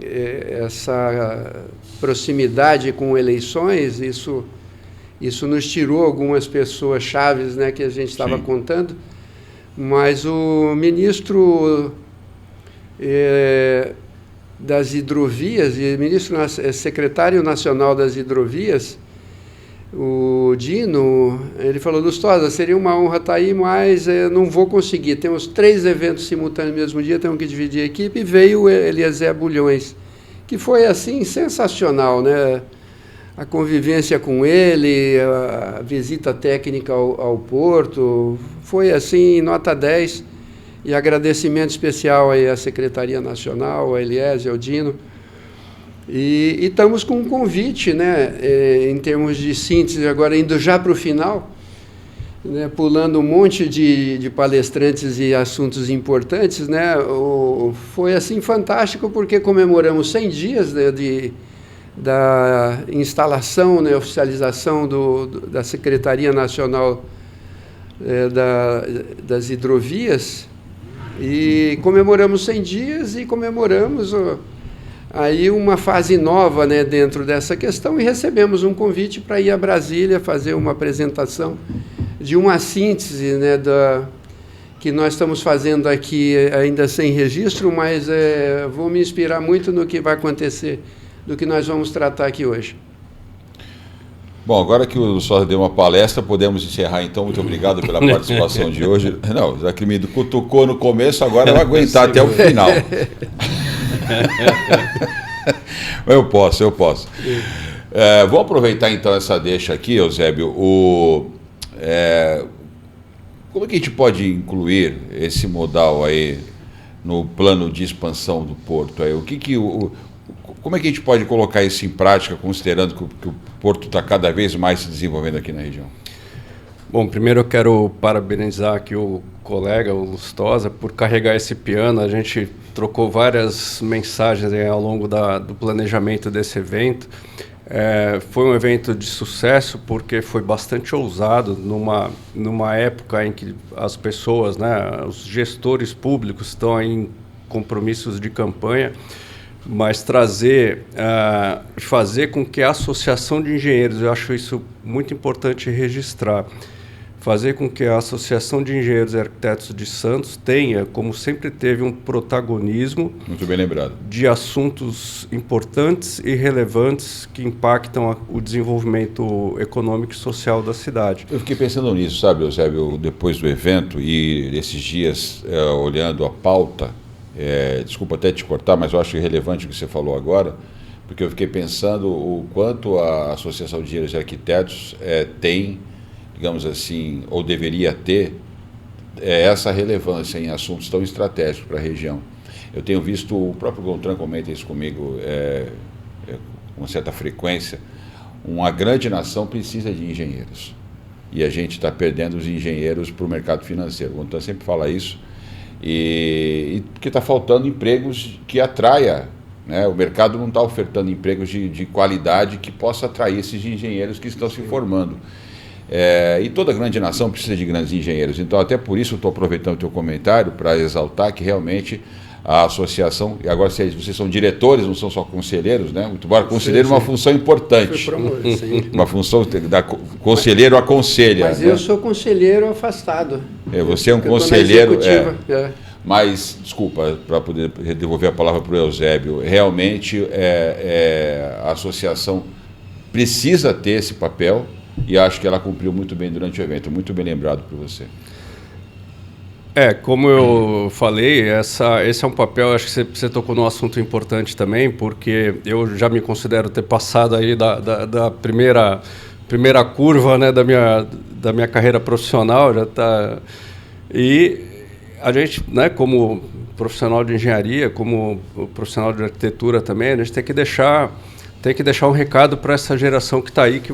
essa proximidade com eleições, isso nos tirou algumas pessoas chaves, né, que a gente estava contando, mas o ministro das hidrovias, secretário nacional das hidrovias, o Dino, ele falou: Lustosa, seria uma honra estar aí, mas não vou conseguir. Temos 3 eventos simultâneos no mesmo dia, temos que dividir a equipe. E veio o Eliezer Bulhões, que foi, assim, sensacional, né? A convivência com ele, a visita técnica ao Porto, foi, assim, nota 10. E agradecimento especial aí à Secretaria Nacional, ao Eliezer, ao Dino. E estamos com um convite, né, em termos de síntese, agora indo já para o final, né, pulando um monte de palestrantes e assuntos importantes, né, foi assim fantástico, porque comemoramos 100 dias, né, da instalação, né, oficialização da Secretaria Nacional das Hidrovias, e comemoramos 100 dias e comemoramos aí uma fase nova, né, dentro dessa questão, e recebemos um convite para ir a Brasília fazer uma apresentação de uma síntese, né, que nós estamos fazendo aqui ainda sem registro, mas vou me inspirar muito no que vai acontecer, do que nós vamos tratar aqui hoje. Bom, agora que o Lustosa deu uma palestra, podemos encerrar então. Muito obrigado pela participação de hoje. Não, já que me cutucou no começo, agora eu vou aguentar até o final. Eu posso. Vou aproveitar então essa deixa aqui, Eusébio. Como é que a gente pode incluir esse modal aí no plano de expansão do Porto? Aí? Como é que a gente pode colocar isso em prática, considerando que o Porto está cada vez mais se desenvolvendo aqui na região? Bom, primeiro eu quero parabenizar aqui o colega, o Lustosa, por carregar esse piano. A gente trocou várias mensagens ao longo do planejamento desse evento. Foi um evento de sucesso porque foi bastante ousado numa época em que as pessoas, né, os gestores públicos estão em compromissos de campanha, mas fazer com que a Associação de Engenheiros, eu acho isso muito importante registrar, fazer com que a Associação de Engenheiros e Arquitetos de Santos tenha, como sempre teve, um protagonismo muito bem lembrado de assuntos importantes e relevantes que impactam o desenvolvimento econômico e social da cidade. Eu fiquei pensando nisso, sabe, Eusébio, depois do evento e esses dias olhando a pauta. Desculpa até te cortar, mas eu acho relevante o que você falou agora, porque eu fiquei pensando o quanto a Associação de Engenheiros e Arquitetos tem, digamos assim, ou deveria ter, essa relevância em assuntos tão estratégicos para a região. Eu tenho visto, o próprio Gontran comenta isso comigo com uma certa frequência, uma grande nação precisa de engenheiros, e a gente está perdendo os engenheiros para o mercado financeiro. O Gontran sempre fala isso, e porque está faltando empregos que atraia, né? O mercado não está ofertando empregos de qualidade que possa atrair esses engenheiros que estão se formando. E toda grande nação precisa de grandes engenheiros. Então, até por isso, eu estou aproveitando o teu comentário para exaltar que realmente a associação, e agora vocês são diretores, não são só conselheiros, né? Muito bom, conselheiro é uma função importante. Uma função conselheiro aconselha. Mas eu sou conselheiro afastado. Você é um conselheiro. Mas, desculpa, para poder devolver a palavra para o Eusébio, realmente a associação precisa ter esse papel, e acho que ela cumpriu muito bem durante o evento. Muito bem lembrado por você. Como eu falei, esse é um papel, acho que você tocou num assunto importante também, porque eu já me considero ter passado aí da primeira curva, né, da minha carreira profissional, já tá, e a gente, né, como profissional de engenharia, como profissional de arquitetura também, a gente tem que deixar um recado para essa geração que está aí, que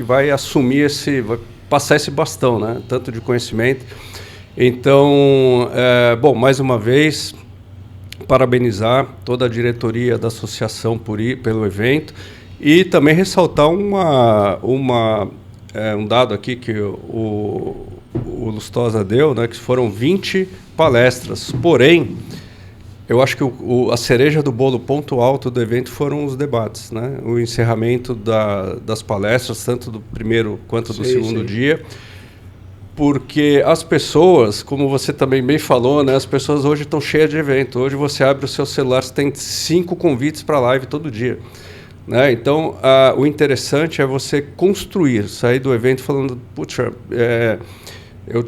vai assumir vai passar esse bastão, né, tanto de conhecimento. Então, mais uma vez, parabenizar toda a diretoria da associação pelo evento e também ressaltar um dado aqui que o Lustosa deu, né, que foram 20 palestras. Porém, Eu acho que a cereja do bolo, ponto alto do evento, foram os debates, né? O encerramento das palestras, tanto do primeiro quanto do segundo dia, porque as pessoas, como você também bem falou, né? As pessoas hoje estão cheias de evento. Hoje você abre o seu celular, você tem 5 convites para live todo dia, né? Então, o interessante é você construir, sair do evento falando, puxa, eu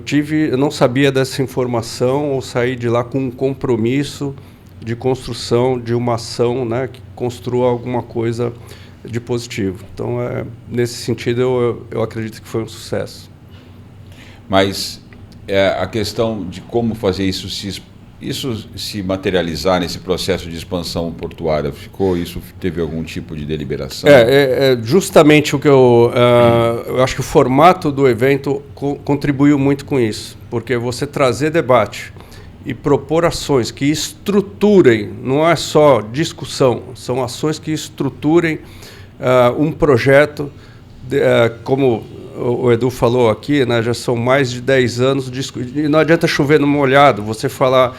não sabia dessa informação, ou sair de lá com um compromisso de construção de uma ação, né, que construa alguma coisa de positivo. Então, nesse sentido, eu acredito que foi um sucesso. Mas a questão de como fazer isso se materializar nesse processo de expansão portuária, isso teve algum tipo de deliberação? Justamente o que eu acho que o formato do evento contribuiu muito com isso, porque você trazer debate e propor ações que estruturem, não é só discussão, são ações que estruturem um projeto, como o Edu falou aqui, né, já são mais de 10 anos, e não adianta chover no molhado, você falar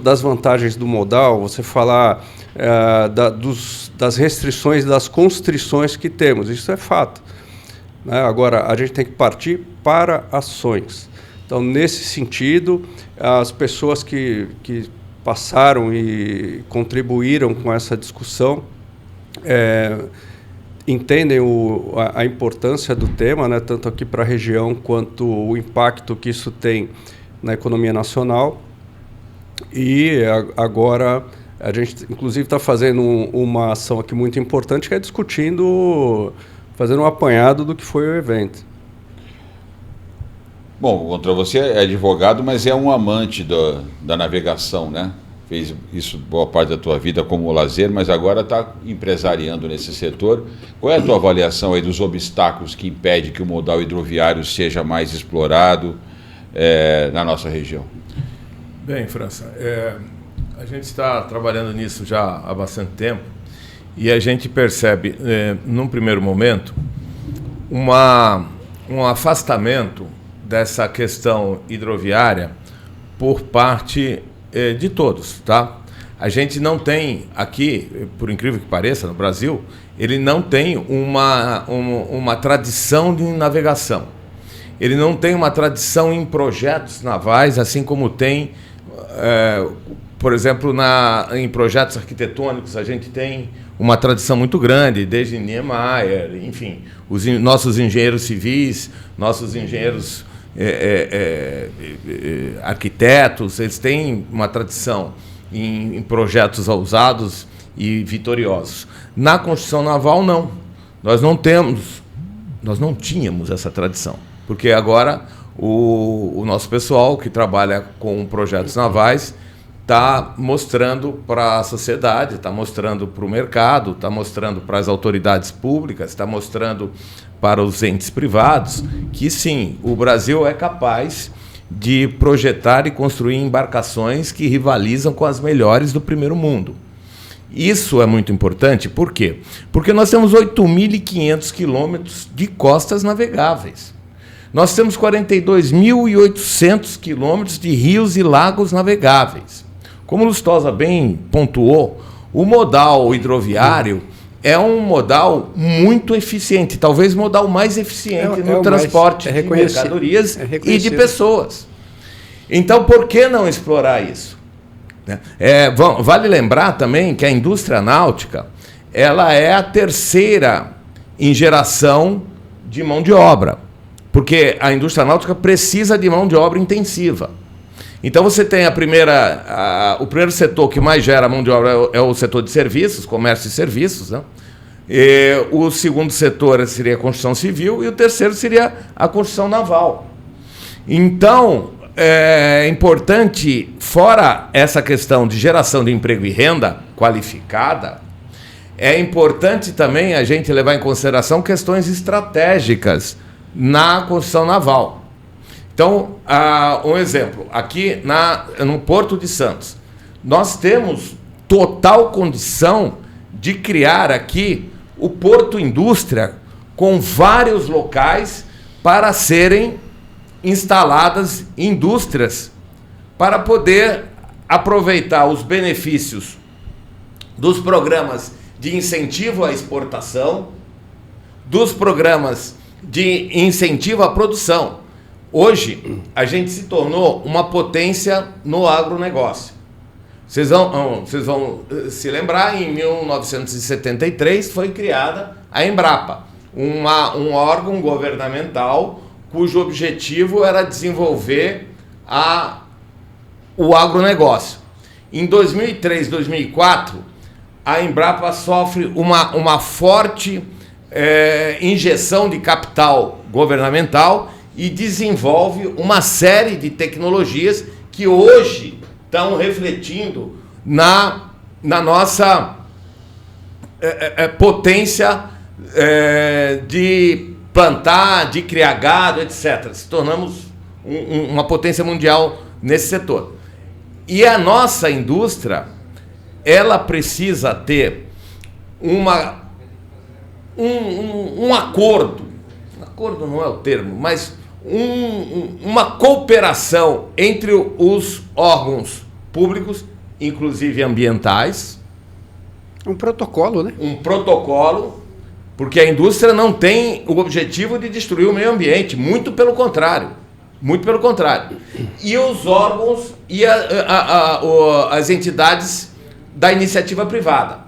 das vantagens do modal, você falar das restrições, das constrições que temos, isso é fato, né? Agora, a gente tem que partir para ações. Então, nesse sentido, as pessoas que passaram e contribuíram com essa discussão entendem a importância do tema, né, tanto aqui para a região quanto o impacto que isso tem na economia nacional. E agora a gente, inclusive, está fazendo uma ação aqui muito importante, que é fazendo um apanhado do que foi o evento. Bom, contra você é advogado, mas é um amante da navegação, né? Fez isso boa parte da tua vida como lazer, mas agora está empresariando nesse setor. Qual é a tua avaliação aí dos obstáculos que impedem que o modal hidroviário seja mais explorado na nossa região? Bem, França, a gente está trabalhando nisso já há bastante tempo e a gente percebe, num primeiro momento, um afastamento dessa questão hidroviária por parte de todos, tá? A gente não tem aqui, por incrível que pareça, no Brasil, ele não tem uma tradição de navegação. Ele não tem uma tradição em projetos navais, assim como tem, por exemplo, em projetos arquitetônicos, a gente tem uma tradição muito grande, desde Niemeyer, enfim, os nossos engenheiros civis, nossos engenheiros arquitetos, eles têm uma tradição em projetos ousados e vitoriosos. Na construção naval, não. Nós não tínhamos essa tradição, porque agora o nosso pessoal que trabalha com projetos navais está mostrando para a sociedade, está mostrando para o mercado, está mostrando para as autoridades públicas, está mostrando para os entes privados que, sim, o Brasil é capaz de projetar e construir embarcações que rivalizam com as melhores do primeiro mundo. Isso é muito importante, por quê? Porque nós temos 8.500 quilômetros de costas navegáveis. Nós temos 42.800 quilômetros de rios e lagos navegáveis. Como o Lustosa bem pontuou, o modal hidroviário é um modal muito eficiente, talvez o modal mais eficiente no transporte de mercadorias e de pessoas. Então, por que não explorar isso? Vale lembrar também que a indústria náutica ela é a terceira em geração de mão de obra, porque a indústria náutica precisa de mão de obra intensiva. Então você tem o primeiro setor que mais gera mão de obra é o setor de serviços, comércio e serviços, né? O segundo setor seria a construção civil e o terceiro seria a construção naval. Então, é importante, fora essa questão de geração de emprego e renda qualificada, é importante também a gente levar em consideração questões estratégicas na construção naval. Então, um exemplo, aqui no Porto de Santos, nós temos total condição de criar aqui o Porto Indústria com vários locais para serem instaladas indústrias para poder aproveitar os benefícios dos programas de incentivo à exportação, dos programas de incentivo à produção. Hoje, a gente se tornou uma potência no agronegócio. Vocês vão se lembrar, em 1973 foi criada a Embrapa, um órgão governamental cujo objetivo era desenvolver o agronegócio. Em 2003, 2004, a Embrapa sofre uma forte injeção de capital governamental e desenvolve uma série de tecnologias que hoje estão refletindo na nossa potência de plantar, de criar gado, etc. Se tornamos uma potência mundial nesse setor. E a nossa indústria, ela precisa ter um acordo não é o termo, mas uma cooperação entre os órgãos públicos, inclusive ambientais. Um protocolo, né? Um protocolo, porque a indústria não tem o objetivo de destruir o meio ambiente, muito pelo contrário. Muito pelo contrário. E os órgãos e as entidades da iniciativa privada.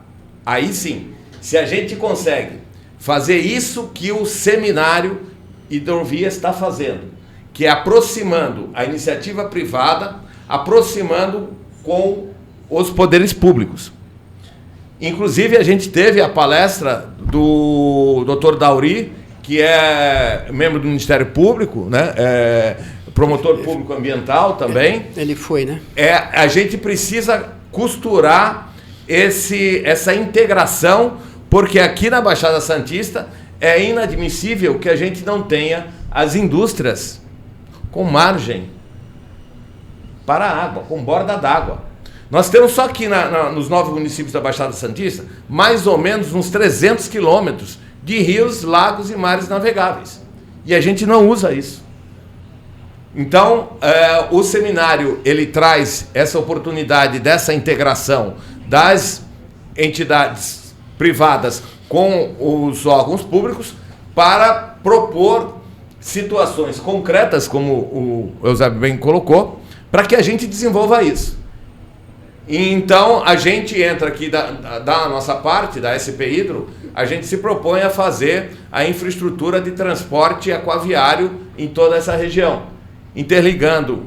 Aí sim, se a gente consegue fazer isso que o Seminário Hidrovias está fazendo, que é aproximando a iniciativa privada, aproximando com os poderes públicos. Inclusive, a gente teve a palestra do Dr. Dauri, que é membro do Ministério Público, né? Promotor público ambiental também. Ele foi, né? A gente precisa costurar essa integração, porque aqui na Baixada Santista é inadmissível que a gente não tenha as indústrias com margem para a água, com borda d'água. Nós temos só aqui nos 9 municípios da Baixada Santista, mais ou menos uns 300 quilômetros de rios, lagos e mares navegáveis. E a gente não usa isso. Então, o seminário, ele traz essa oportunidade dessa integração das entidades privadas com os órgãos públicos para propor situações concretas, como o Eusébio bem colocou, para que a gente desenvolva isso. Então, a gente entra aqui da nossa parte, da SP Hidro, a gente se propõe a fazer a infraestrutura de transporte aquaviário em toda essa região, interligando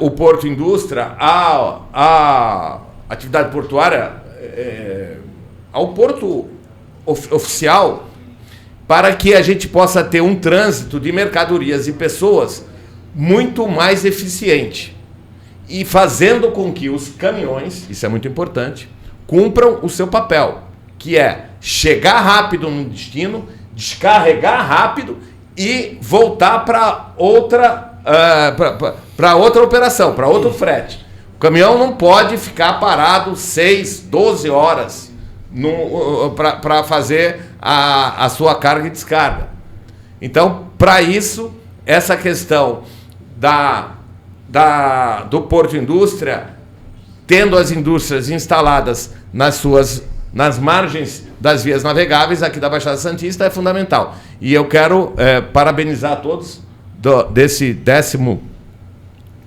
o Porto Indústria à atividade portuária, ao porto oficial, para que a gente possa ter um trânsito de mercadorias e pessoas muito mais eficiente. E fazendo com que os caminhões, isso é muito importante, cumpram o seu papel, que é chegar rápido no destino, descarregar rápido e voltar para outra operação, para outro frete. O caminhão não pode ficar parado 6, 12 horas para fazer a sua carga e descarga. Então, para isso, essa questão do Porto Indústria, tendo as indústrias instaladas nas margens das vias navegáveis aqui da Baixada Santista, é fundamental. E eu quero parabenizar a todos desse 10º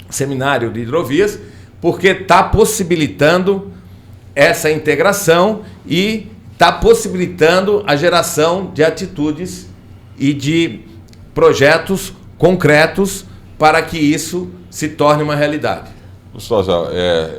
Seminário de Hidrovias, porque está possibilitando essa integração e está possibilitando a geração de atitudes e de projetos concretos para que isso se torne uma realidade. Lustosa,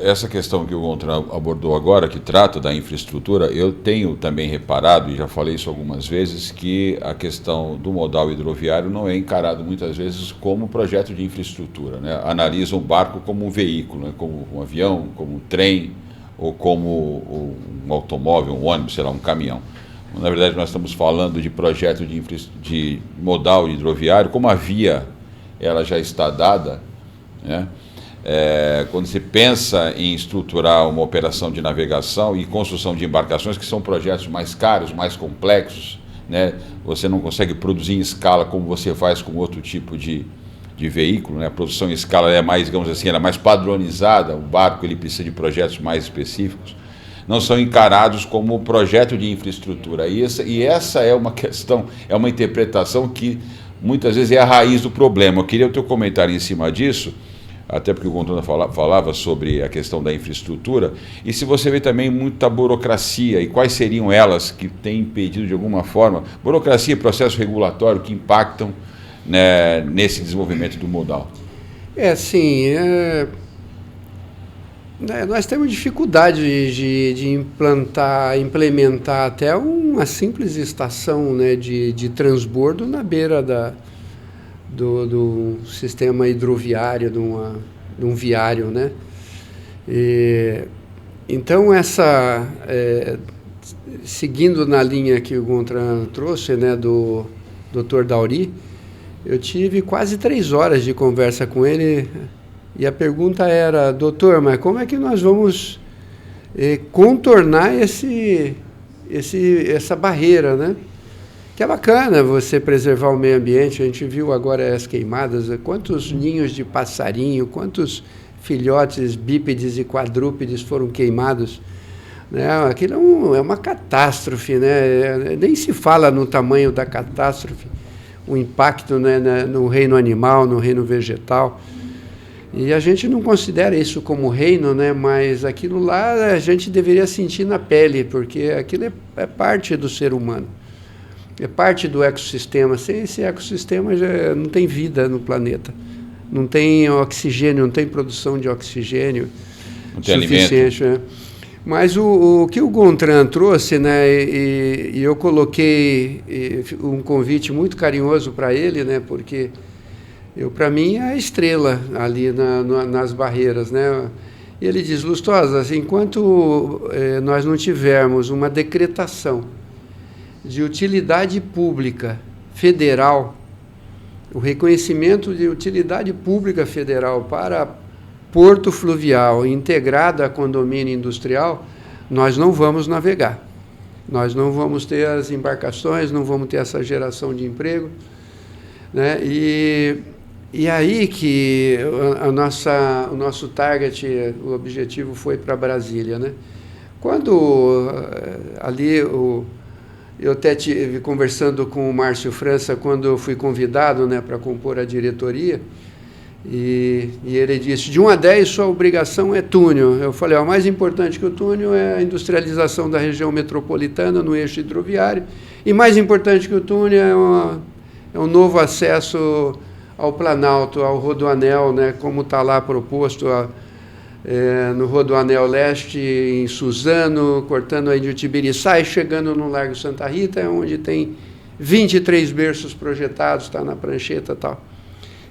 essa questão que o Gontran abordou agora, que trata da infraestrutura, eu tenho também reparado, e já falei isso algumas vezes, que a questão do modal hidroviário não é encarado muitas vezes como projeto de infraestrutura, né? Analisa um barco como um veículo, né? Como um avião, como um trem, ou como um automóvel, um ônibus, sei lá, um caminhão. Na verdade, nós estamos falando de projeto de modal hidroviário, como a via ela já está dada, né? Quando se pensa em estruturar uma operação de navegação e construção de embarcações, que são projetos mais caros, mais complexos, né? Você não consegue produzir em escala como você faz com outro tipo de de veículo, né? A produção em escala é mais, digamos assim, ela é mais padronizada, o barco ele precisa de projetos mais específicos, não são encarados como projeto de infraestrutura. E essa é uma questão, é uma interpretação que muitas vezes é a raiz do problema. Eu queria o teu comentário em cima disso, até porque o Gondwana falava sobre a questão da infraestrutura, e se você vê também muita burocracia, e quais seriam elas que têm impedido de alguma forma, burocracia e processo regulatório que impactam, né, nesse desenvolvimento do modal. Sim. Nós temos dificuldade de implementar até uma simples estação, né, de transbordo na beira do sistema hidroviário, de um viário, né? Então, seguindo na linha que o Gontran trouxe, né, do Dr. Dauri, eu tive quase 3 horas de conversa com ele, e a pergunta era: doutor, mas como é que nós vamos contornar essa barreira, né? Que é bacana você preservar o meio ambiente. A gente viu agora as queimadas, quantos ninhos de passarinho, quantos filhotes bípedes e quadrúpedes foram queimados, né? Aquilo é uma catástrofe, né? Nem se fala no tamanho da catástrofe, o impacto, né, no reino animal, no reino vegetal. E a gente não considera isso como reino, né? Mas aquilo lá a gente deveria sentir na pele, porque aquilo é parte do ser humano, é parte do ecossistema. Sem esse ecossistema já não tem vida no planeta, não tem oxigênio, não tem produção de oxigênio suficiente, né? Mas o que o Gontran trouxe, né, e eu coloquei um convite muito carinhoso para ele, né, porque para mim é a estrela ali nas barreiras, né? E ele diz: Lustosa, enquanto nós não tivermos uma decretação de utilidade pública federal, o reconhecimento de utilidade pública federal para porto fluvial integrado a condomínio industrial, nós não vamos navegar. Nós não vamos ter as embarcações, não vamos ter essa geração de emprego, né? E aí que o nosso target, o objetivo foi para Brasília, né? Quando ali eu até estive conversando com o Márcio França quando eu fui convidado, né, para compor a diretoria, e ele disse: de 1 a 10, sua obrigação é túnel. Eu falei: o mais importante que o túnel é a industrialização da região metropolitana no eixo hidroviário, e mais importante que o túnel é um novo acesso ao Planalto, ao Rodoanel, né, como está lá proposto no Rodoanel Leste, em Suzano, cortando aí de Utibiriçá e chegando no Largo Santa Rita, onde tem 23 berços projetados, está na prancheta e tal.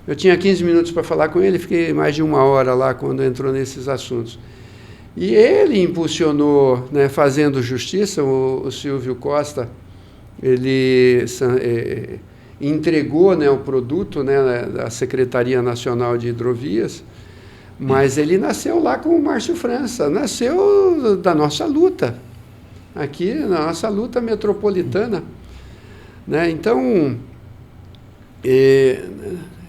Eu tinha 15 minutos para falar com ele, fiquei mais de 1 hora lá quando entrou nesses assuntos. E ele impulsionou, né, fazendo justiça, o Silvio Costa, ele entregou, né, o produto, né, da Secretaria Nacional de Hidrovias, mas ele nasceu lá com o Márcio França, nasceu da nossa luta, aqui na nossa luta metropolitana, né? Então,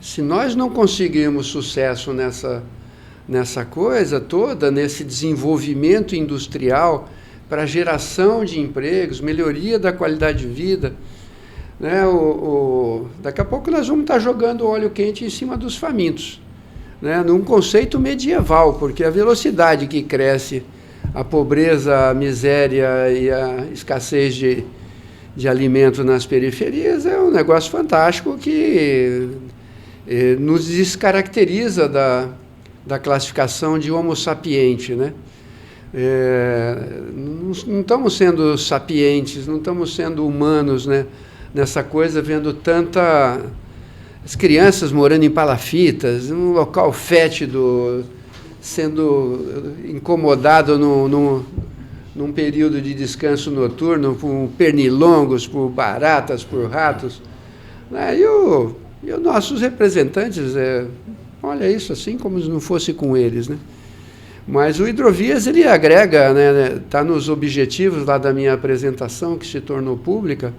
se nós não conseguirmos sucesso nessa coisa toda, nesse desenvolvimento industrial para geração de empregos, melhoria da qualidade de vida, né, daqui a pouco nós vamos estar jogando óleo quente em cima dos famintos, né, num conceito medieval, porque a velocidade que cresce a pobreza, a miséria e a escassez de alimento nas periferias é um negócio fantástico que nos descaracteriza da classificação de homo sapiente, né? Não estamos sendo sapientes, não estamos sendo humanos, né? Nessa coisa, vendo as crianças morando em palafitas, num local fétido, sendo incomodado num período de descanso noturno por pernilongos, por baratas, por ratos, né? E os nossos representantes, olha isso assim como se não fosse com eles, né? Mas o Hidrovias, ele agrega, né, está nos objetivos lá da minha apresentação, que se tornou pública,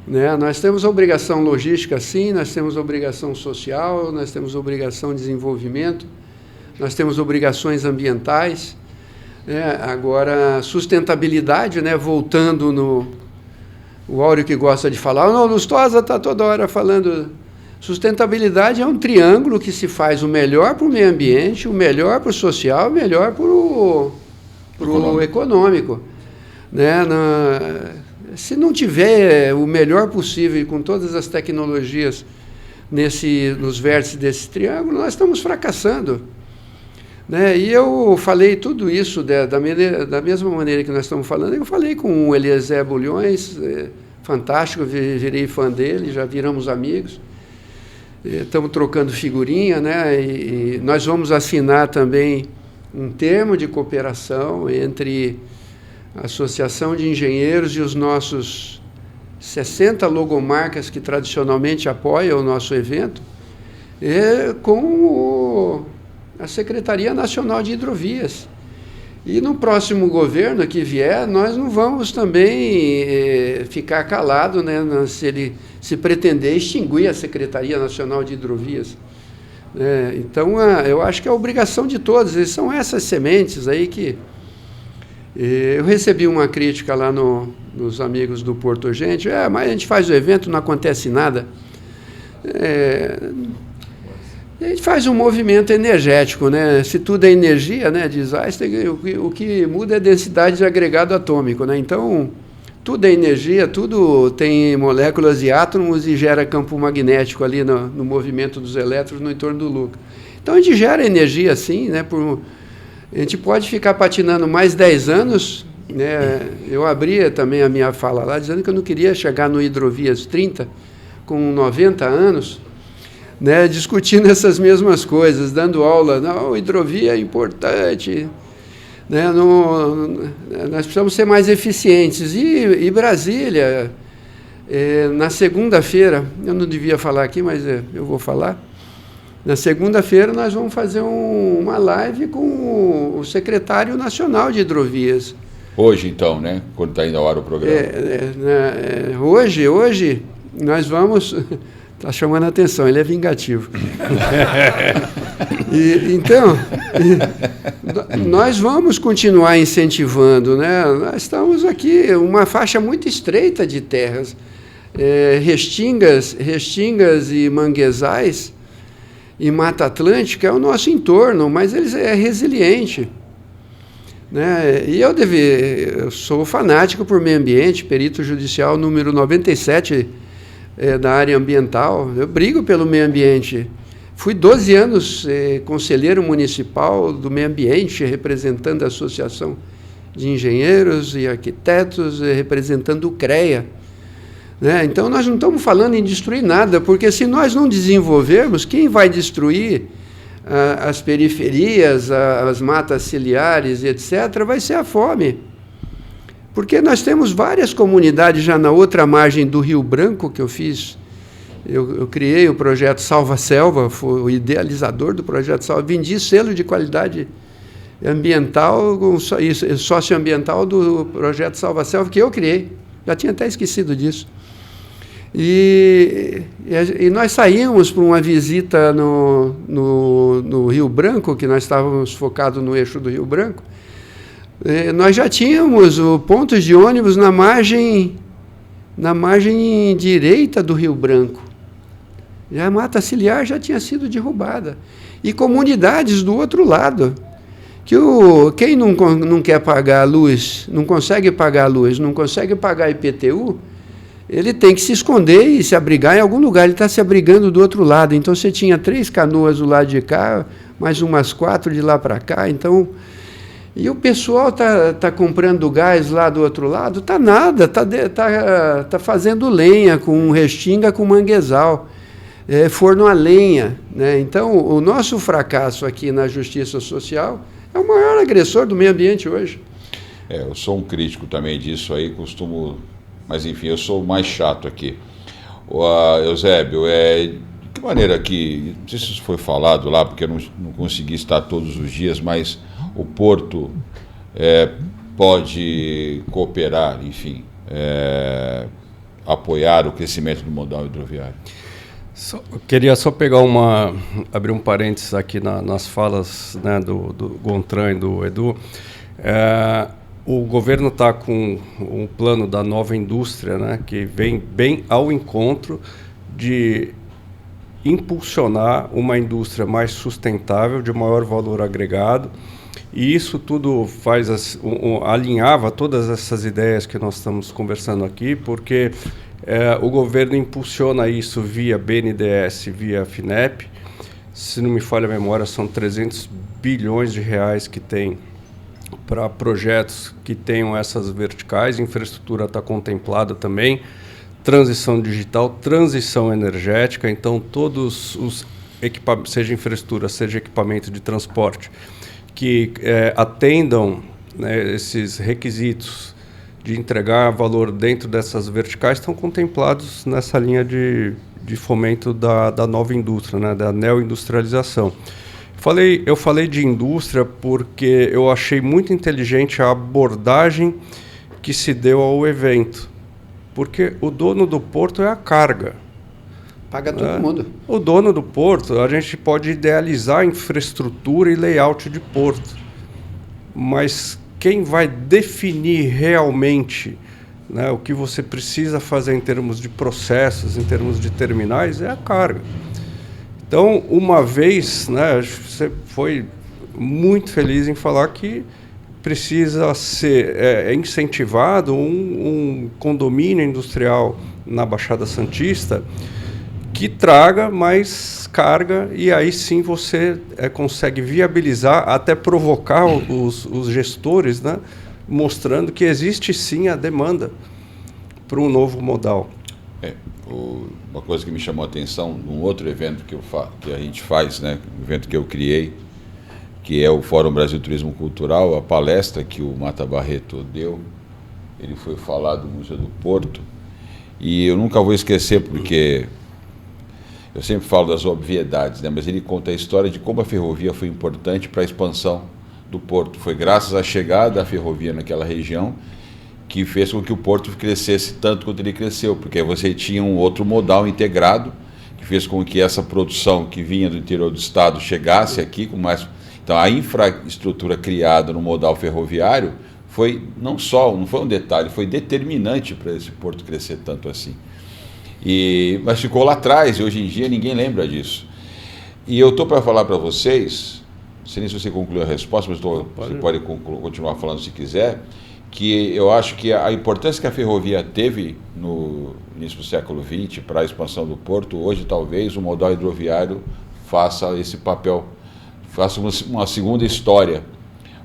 né? Nós temos obrigação logística, sim, nós temos obrigação social, nós temos obrigação de desenvolvimento, nós temos obrigações ambientais, né? Agora, sustentabilidade, né? Voltando no... O Áureo que gosta de falar, o Lustosa está toda hora falando... Sustentabilidade é um triângulo que se faz o melhor para o meio ambiente, o melhor para o social, o melhor para o econômico. Né? Se não tiver o melhor possível com todas as tecnologias nos vértices desse triângulo, nós estamos fracassando. Né? E eu falei tudo isso da mesma maneira que nós estamos falando. Eu falei com o Eliezer Bulhões, fantástico, virei fã dele, já viramos amigos. Estamos trocando figurinha, né? E nós vamos assinar também um termo de cooperação entre a Associação de Engenheiros e os nossos 60 logomarcas que tradicionalmente apoiam o nosso evento, com a Secretaria Nacional de Hidrovias. E no próximo governo que vier, nós não vamos também ficar calados, né, se pretender extinguir a Secretaria Nacional de Hidrovias. Então, eu acho que é a obrigação de todos. E são essas sementes aí que... eu recebi uma crítica lá nos amigos do Porto Urgente, mas a gente faz o evento, não acontece nada. A gente faz um movimento energético, né? Se tudo é energia, né, diz Einstein, o que muda é a densidade de agregado atômico, né? Então, tudo é energia, tudo tem moléculas e átomos e gera campo magnético ali no movimento dos elétrons no entorno do núcleo. Então, a gente gera energia, sim, né? A gente pode ficar patinando mais 10 anos, né? Eu abria também a minha fala lá, dizendo que eu não queria chegar no Hidrovias 30 com 90 anos, né, discutindo essas mesmas coisas, dando aula, não, hidrovia é importante, né, nós precisamos ser mais eficientes. E Brasília, na segunda-feira, eu não devia falar aqui, mas eu vou falar, na segunda-feira nós vamos fazer uma live com o secretário nacional de hidrovias. Hoje, então, né, quando está indo ao ar o programa. Hoje nós vamos... Está chamando a atenção, ele é vingativo. Então, nós vamos continuar incentivando, né? Nós estamos aqui, uma faixa muito estreita de terras, restingas e manguezais, e Mata Atlântica é o nosso entorno, mas ele é resiliente. Né? E eu sou fanático por meio ambiente, perito judicial número 97, da área ambiental, eu brigo pelo meio ambiente. Fui 12 anos conselheiro municipal do meio ambiente, representando a Associação de Engenheiros e Arquitetos, representando o CREA. Né? Então, nós não estamos falando em destruir nada, porque se nós não desenvolvermos, quem vai destruir as periferias, as matas ciliares, etc., vai ser a fome. Porque nós temos várias comunidades já na outra margem do Rio Branco, que eu fiz. Eu criei o projeto Salva Selva, fui o idealizador do projeto Salva, vendi selo de qualidade ambiental e socioambiental do projeto Salva Selva, que eu criei. Já tinha até esquecido disso. E nós saímos para uma visita no Rio Branco, que nós estávamos focados no eixo do Rio Branco. Nós já tínhamos pontos de ônibus na margem direita do Rio Branco. E a mata ciliar já tinha sido derrubada. E comunidades do outro lado. Quem não quer pagar a luz, não consegue pagar a luz, não consegue pagar IPTU, ele tem que se esconder e se abrigar em algum lugar. Ele está se abrigando do outro lado. Então, você tinha 3 canoas do lado de cá, mais umas 4 de lá para cá. Então... E o pessoal está comprando gás lá do outro lado? Está nada, está fazendo lenha com restinga com manguezal, forno a lenha. Né? Então, o nosso fracasso aqui na justiça social é o maior agressor do meio ambiente hoje. Eu sou um crítico também disso aí, mas enfim, eu sou o mais chato aqui. Eusébio, de que maneira que, não sei se isso foi falado lá, porque eu não consegui estar todos os dias, mas... o Porto pode cooperar, enfim, apoiar o crescimento do modal hidroviário? Eu queria só abrir um parênteses aqui nas falas, né, do Gontran e do Edu. O governo está com um plano da nova indústria, né, que vem bem ao encontro de impulsionar uma indústria mais sustentável, de maior valor agregado, e isso tudo alinhava todas essas ideias que nós estamos conversando aqui, porque o governo impulsiona isso via BNDES, via FINEP. Se não me falha a memória, são 300 bilhões de reais que tem para projetos que tenham essas verticais. Infraestrutura está contemplada também, transição digital, transição energética. Então, todos os equipamentos, seja infraestrutura, seja equipamento de transporte, que atendam, né, esses requisitos de entregar valor dentro dessas verticais, estão contemplados nessa linha de fomento da nova indústria, né, da neoindustrialização. Eu falei de indústria porque eu achei muito inteligente a abordagem que se deu ao evento, porque o dono do porto é a carga. Paga todo mundo. O dono do porto, a gente pode idealizar a infraestrutura e layout de porto, mas quem vai definir realmente, né, o que você precisa fazer em termos de processos, em termos de terminais, é a carga. Então, uma vez, né, você foi muito feliz em falar que precisa ser incentivado um condomínio industrial na Baixada Santista que traga mais carga, e aí sim você consegue viabilizar, até provocar os gestores, né, mostrando que existe sim a demanda para um novo modal. Uma coisa que me chamou a atenção num outro evento que a gente faz, né, um evento que eu criei, que é o Fórum Brasil Turismo Cultural, a palestra que o Mata Barreto deu, ele foi falar do Museu do Porto, e eu nunca vou esquecer, porque eu sempre falo das obviedades, né? Mas ele conta a história de como a ferrovia foi importante para a expansão do porto. Foi graças à chegada da ferrovia naquela região que fez com que o porto crescesse tanto quanto ele cresceu, porque você tinha um outro modal integrado, que fez com que essa produção que vinha do interior do estado chegasse aqui com mais... Então, a infraestrutura criada no modal ferroviário não foi um detalhe, foi determinante para esse porto crescer tanto assim. Mas ficou lá atrás, e hoje em dia ninguém lembra disso. E eu estou para falar para vocês, não sei nem se você concluiu a resposta, mas você pode continuar falando se quiser, que eu acho que a importância que a ferrovia teve no início do século XX para a expansão do porto, hoje talvez o modal hidroviário faça esse papel, faça uma segunda história,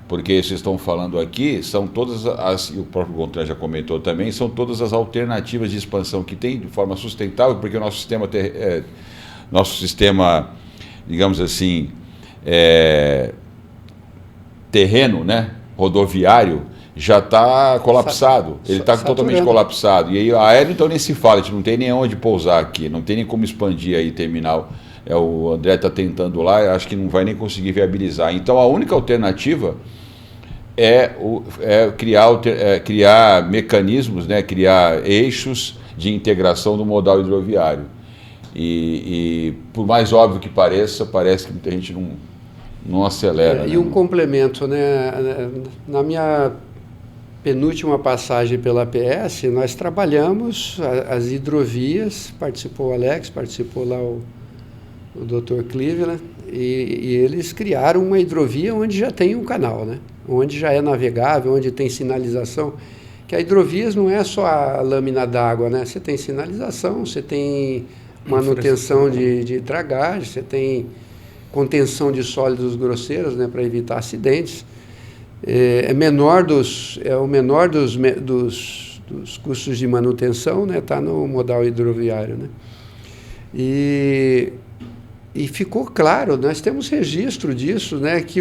porque vocês estão falando aqui, são todas e o próprio Gontran já comentou também, são todas as alternativas de expansão que tem de forma sustentável, porque o nosso sistema, digamos assim, terreno, né, rodoviário, já está colapsado, ele está totalmente colapsado. E aí aéreo então nem se fala, a gente não tem nem onde pousar aqui, não tem nem como expandir aí terminal. O André está tentando lá, acho que não vai nem conseguir viabilizar. Então a única alternativa é criar mecanismos, né, criar eixos de integração do modal hidroviário. E por mais óbvio que pareça, parece que muita gente não acelera. E um complemento, né? Na minha penúltima passagem pela APS, nós trabalhamos as hidrovias, participou o Alex, participou lá o Dr. Cleveland, e eles criaram uma hidrovia onde já tem um canal, né? Onde já é navegável, onde tem sinalização, que a hidrovias não é só a lâmina d'água, né? Você tem sinalização, você tem manutenção de dragagem, você tem contenção de sólidos grosseiros, né, para evitar acidentes. É o menor dos custos de manutenção, né? Está no modal hidroviário, né? E ficou claro, nós temos registro disso, né, que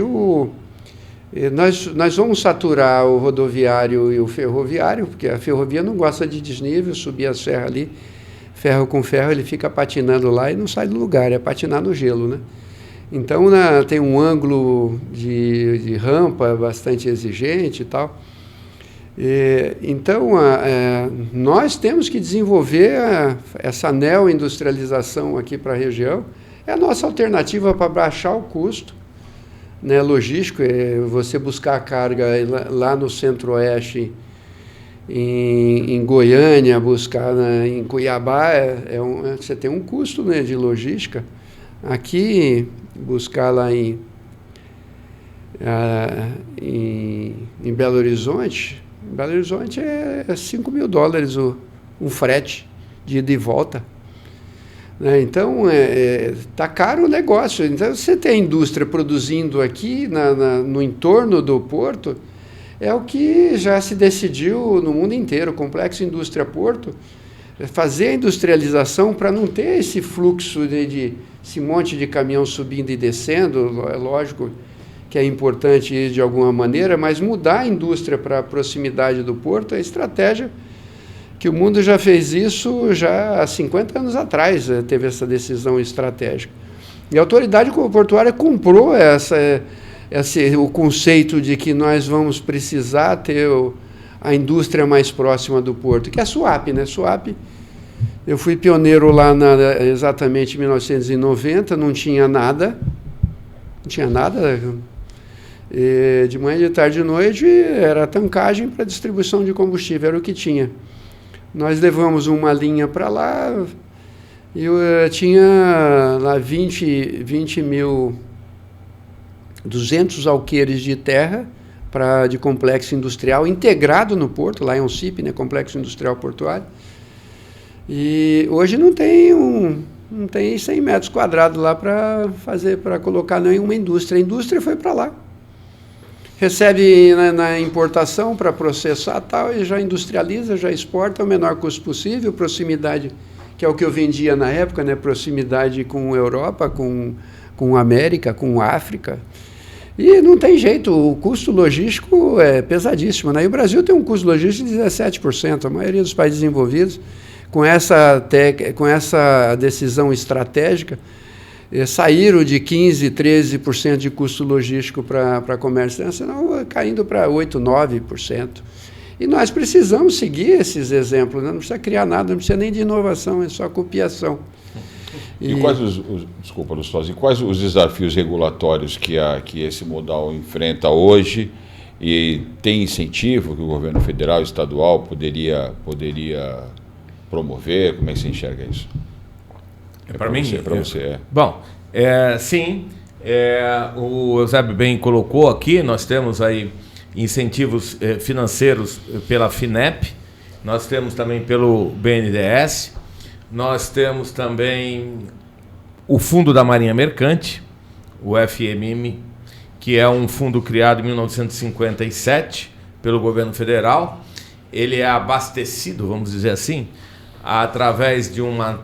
nós vamos saturar o rodoviário e o ferroviário, porque a ferrovia não gosta de desnível, subir as serras ali, ferro com ferro, ele fica patinando lá e não sai do lugar, é patinar no gelo, né? Então, tem um ângulo de rampa bastante exigente e tal. Então, nós temos que desenvolver essa neoindustrialização aqui para a região. É a nossa alternativa para baixar o custo, né, logístico. Você buscar a carga lá no Centro-Oeste, em Goiânia, buscar em Cuiabá, você tem um custo, né, de logística. Aqui, buscar lá em Belo Horizonte, é $5.000 um frete de ida e volta. Né? Então, tá caro o negócio. Então, você tem a indústria produzindo aqui no entorno do porto, é o que já se decidiu no mundo inteiro, o Complexo Indústria Porto, fazer a industrialização para não ter esse fluxo de esse monte de caminhão subindo e descendo. É lógico que é importante ir de alguma maneira, mas mudar a indústria para a proximidade do porto é estratégia que o mundo já fez isso já há 50 anos atrás, teve essa decisão estratégica. E a autoridade portuária comprou o conceito de que nós vamos precisar ter a indústria mais próxima do porto, que é a SUAP, né? SUAP, eu fui pioneiro lá exatamente em 1990, não tinha nada. De manhã, de tarde e de noite era tancagem para distribuição de combustível, era o que tinha. Nós levamos uma linha para lá e eu tinha lá 200 alqueires de terra de complexo industrial integrado no porto, lá é um CIP, né, Complexo Industrial Portuário. E hoje não tem 100 metros quadrados lá para colocar nenhuma indústria. A indústria foi para lá. Recebe na importação para processar tal, e já industrializa, já exporta ao menor custo possível, proximidade, que é o que eu vendia na época, né? Proximidade com a Europa, com a América, com a África. E não tem jeito, o custo logístico é pesadíssimo, né? E o Brasil tem um custo logístico de 17%, a maioria dos países desenvolvidos, com essa decisão estratégica, saíram de 15%, 13% de custo logístico para comércio internacional, caindo para 8%, 9%. E nós precisamos seguir esses exemplos, né? Não precisa criar nada, não precisa nem de inovação, é só copiação. E quais desculpa, Lustosa, e quais os desafios regulatórios que esse modal enfrenta hoje? E tem incentivo que o governo federal e estadual poderia promover? Como é que você enxerga isso? Para mim? Para você. Bom, sim, o Eusébio bem colocou aqui, nós temos aí incentivos financeiros pela FINEP, nós temos também pelo BNDES, nós temos também o Fundo da Marinha Mercante, o FMM, que é um fundo criado em 1957 pelo governo federal. Ele é abastecido, vamos dizer assim, através de uma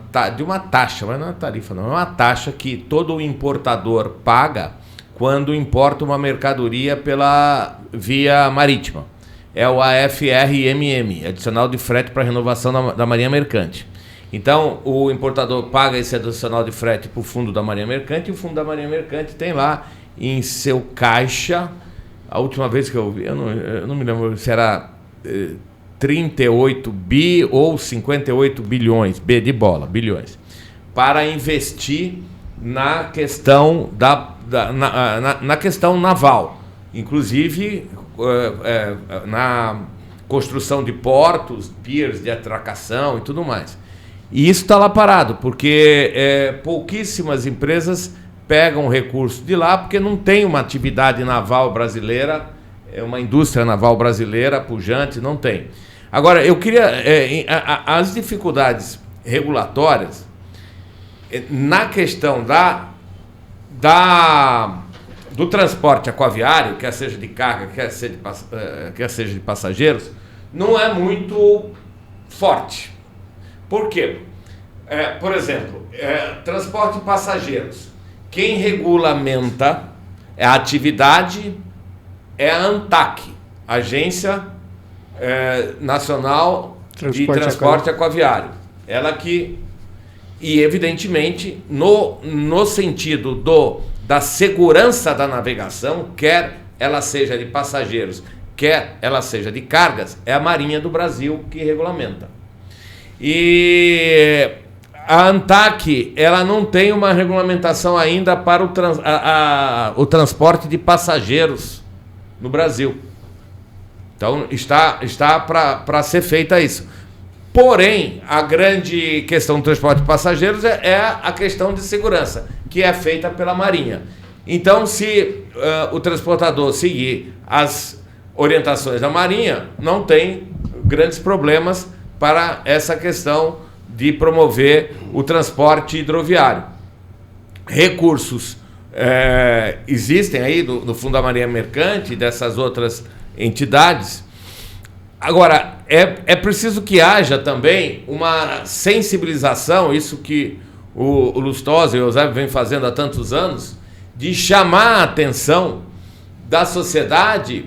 taxa, mas não é tarifa, não, é uma taxa que todo importador paga quando importa uma mercadoria pela via marítima. É o AFRMM, Adicional de Frete para Renovação da Marinha Mercante. Então, o importador paga esse adicional de frete para o Fundo da Marinha Mercante, e o Fundo da Marinha Mercante tem lá em seu caixa, a última vez que eu vi, eu não me lembro se era 38 bi ou 58 bilhões, B de bola, bilhões, para investir na questão na questão naval, inclusive na construção de portos, piers de atracação e tudo mais. E isso está lá parado, porque pouquíssimas empresas pegam recurso de lá, porque não tem uma atividade naval brasileira, uma indústria naval brasileira pujante, não tem. Agora, eu queria... as dificuldades regulatórias na questão do transporte aquaviário, quer seja de carga, quer seja de passageiros, não é muito forte. Por quê? Por exemplo, transporte de passageiros. Quem regulamenta a atividade é a ANTAQ, Agência Nacional de Transporte Aquaviário. Ela que, e evidentemente, no sentido da segurança da navegação, quer ela seja de passageiros, quer ela seja de cargas, é a Marinha do Brasil que regulamenta. E a ANTAQ, ela não tem uma regulamentação ainda para o transporte de passageiros no Brasil. Então, está para ser feita isso. Porém, a grande questão do transporte de passageiros é a questão de segurança, que é feita pela Marinha. Então, se o transportador seguir as orientações da Marinha, não tem grandes problemas para essa questão de promover o transporte hidroviário. Recursos existem aí no Fundo da Marinha Mercante, dessas outras entidades. Agora, é preciso que haja também uma sensibilização, isso que o Lustosa e o Eusébio vem fazendo há tantos anos, de chamar a atenção da sociedade,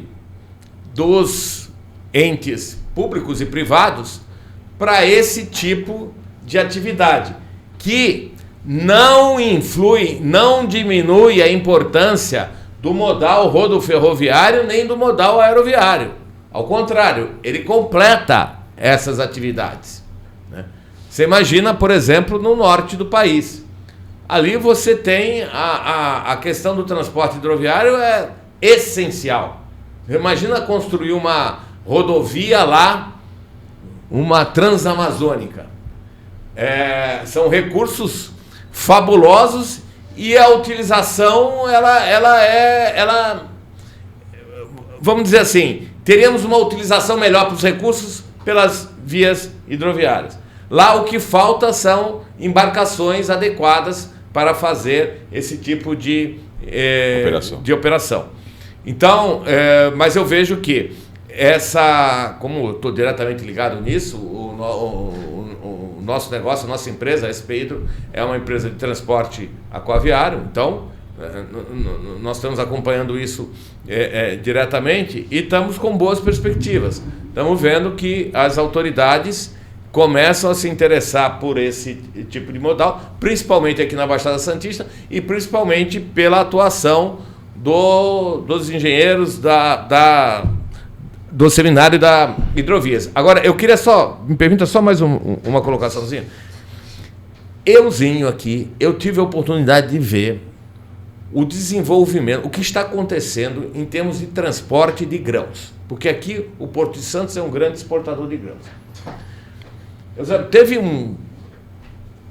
dos entes públicos e privados, para esse tipo de atividade, que não influi, não diminui a importância do modal rodoferroviário nem do modal aeroviário. Ao contrário, ele completa essas atividades, né? Você imagina, por exemplo, no norte do país. Ali você tem a questão do transporte hidroviário é essencial. Imagina construir uma rodovia lá, uma transamazônica. São recursos fabulosos e a utilização, vamos dizer assim, teríamos uma utilização melhor para os recursos pelas vias hidroviárias. Lá o que falta são embarcações adequadas para fazer esse tipo de operação. Então, mas eu vejo que como eu estou diretamente ligado nisso, o nosso negócio, a nossa empresa, a SP Hidro, é uma empresa de transporte aquaviário, então nós estamos acompanhando isso diretamente e estamos com boas perspectivas. Estamos vendo que as autoridades começam a se interessar por esse tipo de modal, principalmente aqui na Baixada Santista e principalmente pela atuação dos engenheiros do seminário da Hidrovias. Agora, eu queria me permita só mais uma colocaçãozinha. Euzinho aqui, eu tive a oportunidade de ver o desenvolvimento, o que está acontecendo em termos de transporte de grãos. Porque aqui o Porto de Santos é um grande exportador de grãos. Teve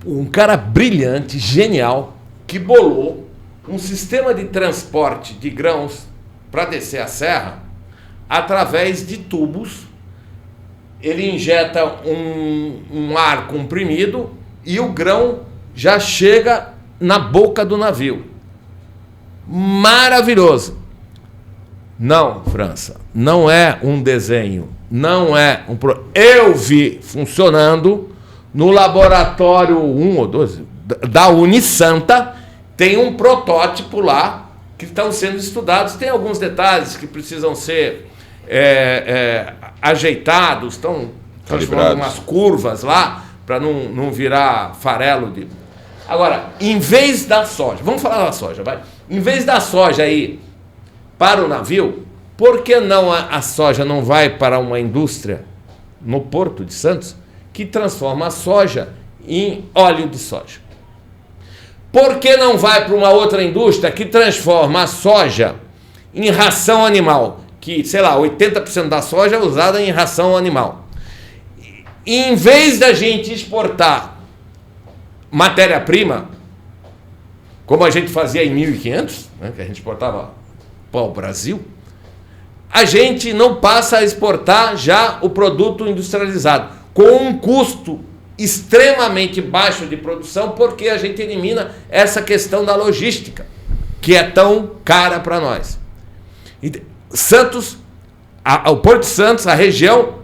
um cara brilhante, genial, que bolou um sistema de transporte de grãos para descer a serra através de tubos. Ele injeta um ar comprimido e o grão já chega na boca do navio. Maravilhoso. Não, França, não é um desenho, não é eu vi funcionando no laboratório 1 ou 12 da Unisanta, tem um protótipo lá que estão sendo estudados, tem alguns detalhes que precisam ser ajeitados, estão transformando umas curvas lá para não virar farelo de... Agora, em vez da soja, vamos falar da soja, vai. Em vez da soja ir para o navio, por que não a soja não vai para uma indústria no Porto de Santos que transforma a soja em óleo de soja? Por que não vai para uma outra indústria que transforma a soja em ração animal? Que, sei lá, 80% da soja é usada em ração animal. E, em vez da gente exportar matéria-prima, como a gente fazia em 1500, né, que a gente exportava para o Brasil, a gente não passa a exportar já o produto industrializado, com um custo extremamente baixo de produção, porque a gente elimina essa questão da logística, que é tão cara para nós. Santos, o Porto de Santos, a região,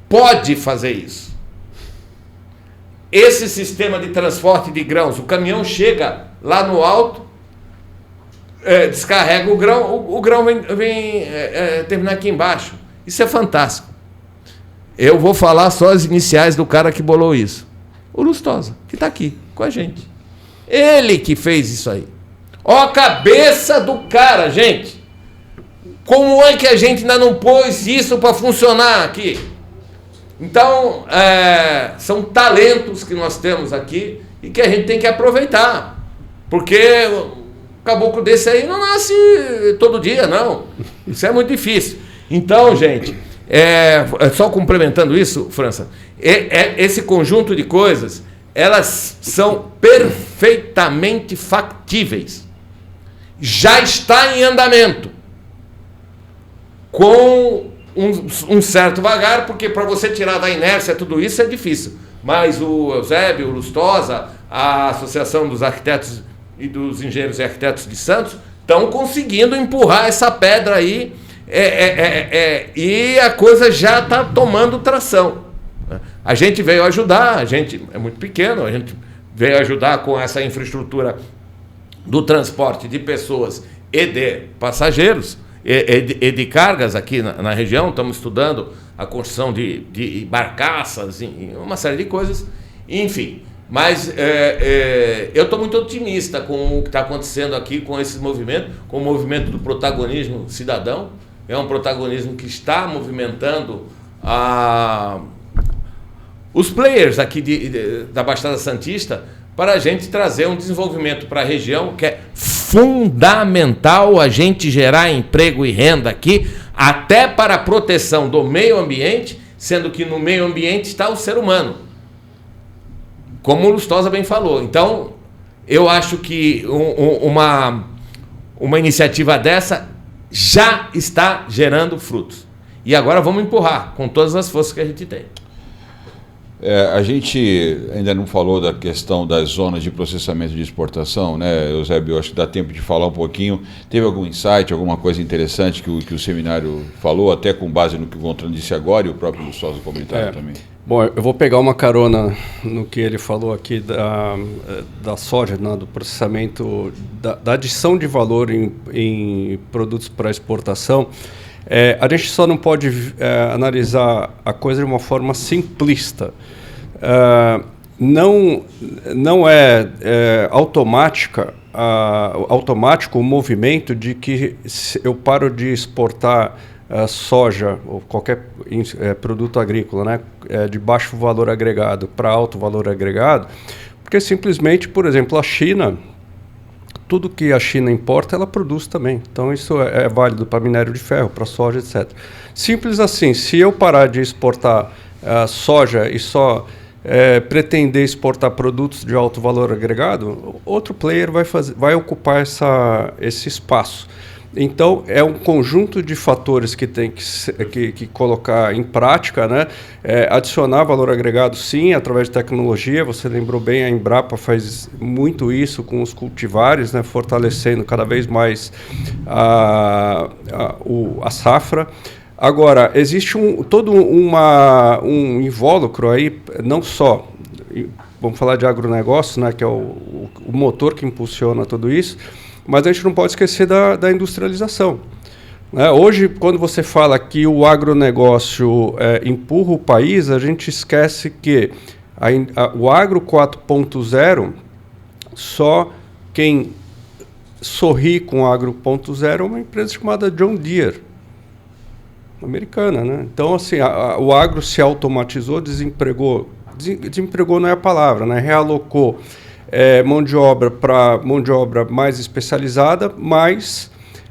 pode fazer isso. Esse sistema de transporte de grãos, o caminhão chega lá no alto, descarrega o grão vem terminar aqui embaixo. Isso é fantástico. Eu vou falar só as iniciais do cara que bolou isso. O Lustosa, que está aqui com a gente. Ele que fez isso aí. Ó a cabeça do cara, gente. Como é que a gente ainda não pôs isso para funcionar aqui? Então, são talentos que nós temos aqui e que a gente tem que aproveitar. Porque caboclo desse aí não nasce todo dia, não. Isso é muito difícil. Então, gente, só complementando isso, França, esse conjunto de coisas, elas são perfeitamente factíveis. Já está em andamento. Com um certo vagar, porque para você tirar da inércia tudo isso é difícil. Mas o Eusébio, o Lustosa, a Associação dos Arquitetos e dos Engenheiros e Arquitetos de Santos estão conseguindo empurrar essa pedra aí, e a coisa já está tomando tração. A gente veio ajudar, a gente é muito pequeno, a gente veio ajudar com essa infraestrutura do transporte de pessoas e de passageiros e de cargas aqui na região. Estamos estudando a construção de barcaças, uma série de coisas, enfim. Mas eu estou muito otimista com o que está acontecendo aqui com esse movimento, com o movimento do protagonismo cidadão. É um protagonismo que está movimentando os players aqui da Baixada Santista para a gente trazer um desenvolvimento para a região, que é fundamental a gente gerar emprego e renda aqui, até para a proteção do meio ambiente, sendo que no meio ambiente está o ser humano, como o Lustosa bem falou. Então, eu acho que uma iniciativa dessa já está gerando frutos. E agora vamos empurrar com todas as forças que a gente tem. A gente ainda não falou da questão das zonas de processamento de exportação, né, Eusébio? Acho que dá tempo de falar um pouquinho. Teve algum insight, alguma coisa interessante que o seminário falou, até com base no que o Gontran disse agora e o próprio Lustosa comentaram também? Bom, eu vou pegar uma carona no que ele falou aqui da soja, né, do processamento, da adição de valor em produtos para exportação. A gente só não pode analisar a coisa de uma forma simplista. Não é automático o movimento de que eu paro de exportar soja ou qualquer produto agrícola, né, de baixo valor agregado para alto valor agregado, porque simplesmente, por exemplo, a China, tudo que a China importa, ela produz também. Então, isso é válido para minério de ferro, para soja, etc. Simples assim, se eu parar de exportar soja e só pretender exportar produtos de alto valor agregado, outro player vai ocupar esse espaço. Então, é um conjunto de fatores que tem que colocar em prática, né? Adicionar valor agregado, sim, através de tecnologia. Você lembrou bem, a Embrapa faz muito isso com os cultivares, né? Fortalecendo cada vez mais a safra. Agora, existe todo um invólucro aí, não só, vamos falar de agronegócio, né? Que é o motor que impulsiona tudo isso, mas a gente não pode esquecer da industrialização. Hoje, quando você fala que o agronegócio empurra o país, a gente esquece que o agro 4.0, só quem sorri com o agro 4.0 é uma empresa chamada John Deere, americana, né? Então, assim, o agro se automatizou, desempregou não é a palavra, né? Realocou mão de obra mais especializada, mas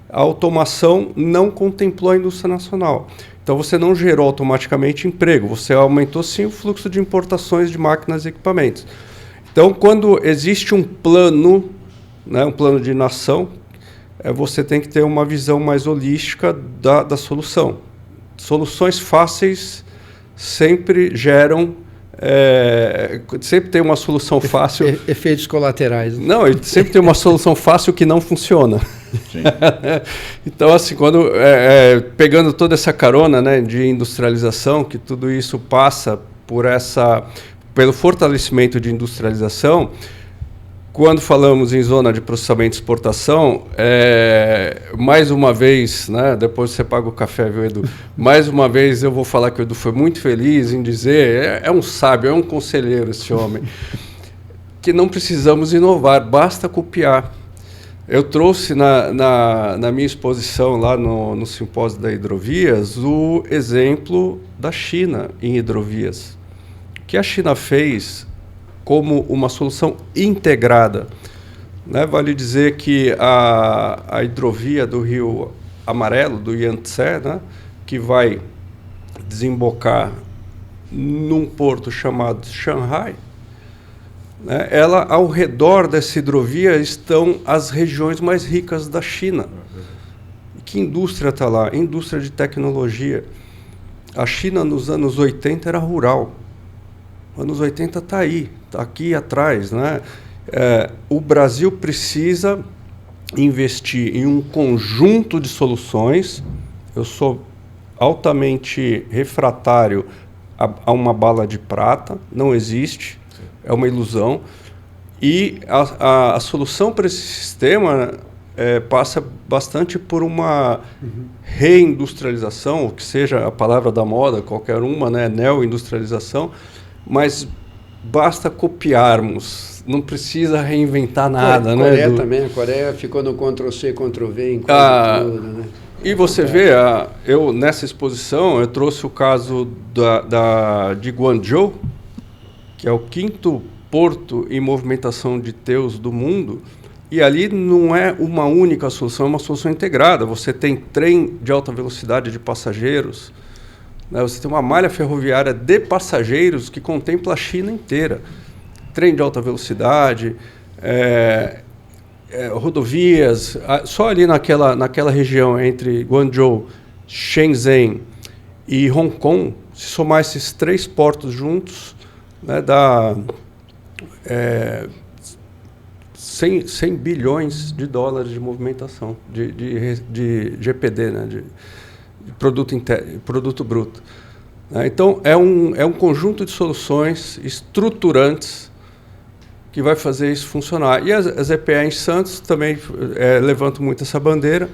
a automação não contemplou a indústria nacional. Então, você não gerou automaticamente emprego, você aumentou sim o fluxo de importações de máquinas e equipamentos. Então, quando existe um plano, né, um plano de nação, você tem que ter uma visão mais holística da solução. Soluções fáceis sempre geram... sempre tem uma solução fácil. Efeitos colaterais. Não, sempre tem uma solução fácil que não funciona. Sim. Então, assim, pegando toda essa carona, né, de industrialização, que tudo isso passa pelo fortalecimento de industrialização, quando falamos em zona de processamento e exportação, mais uma vez, né, depois você paga o café, viu, Edu? Mais uma vez eu vou falar que o Edu foi muito feliz em dizer, é um sábio, é um conselheiro esse homem, que não precisamos inovar, basta copiar. Eu trouxe na minha exposição lá no Simpósio da Hidrovias o exemplo da China em hidrovias. O que a China fez como uma solução integrada, né? Vale dizer que a hidrovia do Rio Amarelo, do Yangtze, né? Que vai desembocar num porto chamado Shanghai, né? Ela, ao redor dessa hidrovia estão as regiões mais ricas da China. Que indústria está lá? Indústria de tecnologia. A China nos anos 80 era rural. Anos 80 está aí, está aqui atrás, né? O Brasil precisa investir em um conjunto de soluções. Eu sou altamente refratário a uma bala de prata, não existe. É uma ilusão. E a solução para esse sistema passa bastante por uma reindustrialização, ou que seja a palavra da moda, qualquer uma, né? Neo-industrialização, mas basta copiarmos, não precisa reinventar nada. Coreia também, a Coreia ficou no Ctrl-C, Ctrl-V em quase tudo, né? E você vê, eu nessa exposição eu trouxe o caso de Guangzhou, que é o 5º porto em movimentação de teus do mundo, e ali não é uma única solução, é uma solução integrada. Você tem trem de alta velocidade de passageiros, né? Você tem uma malha ferroviária de passageiros que contempla a China inteira. Trem de alta velocidade, rodovias, só ali naquela região entre Guangzhou, Shenzhen e Hong Kong, se somar esses 3 portos juntos, né, dá 100 bilhões de dólares de movimentação, de GPD, né, de produto bruto. Então, é um conjunto de soluções estruturantes que vai fazer isso funcionar. E as EPE em Santos também levantam muito essa bandeira,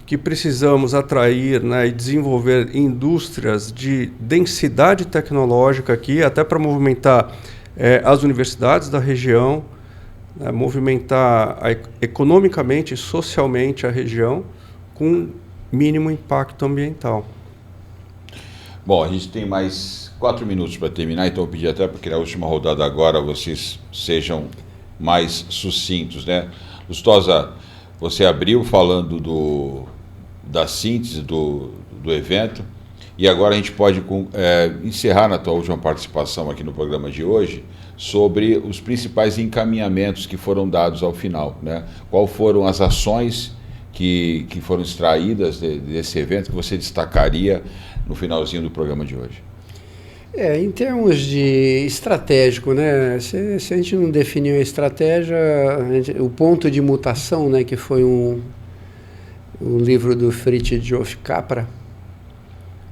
que precisamos atrair, né, e desenvolver indústrias de densidade tecnológica aqui, até para movimentar as universidades da região, né, movimentar economicamente e socialmente a região com mínimo impacto ambiental. Bom, a gente tem mais 4 minutos para terminar, então eu pedi até para que na última rodada agora vocês sejam mais sucintos, né? Lustosa, você abriu falando da síntese do evento, e agora a gente pode encerrar na tua última participação aqui no programa de hoje sobre os principais encaminhamentos que foram dados ao final, né? Quais foram as ações que foram extraídas desse evento que você destacaria no finalzinho do programa de hoje? Em termos de estratégico, né? Se a gente não definiu a estratégia, o ponto de mutação, né, que foi um livro do Fritjof Capra,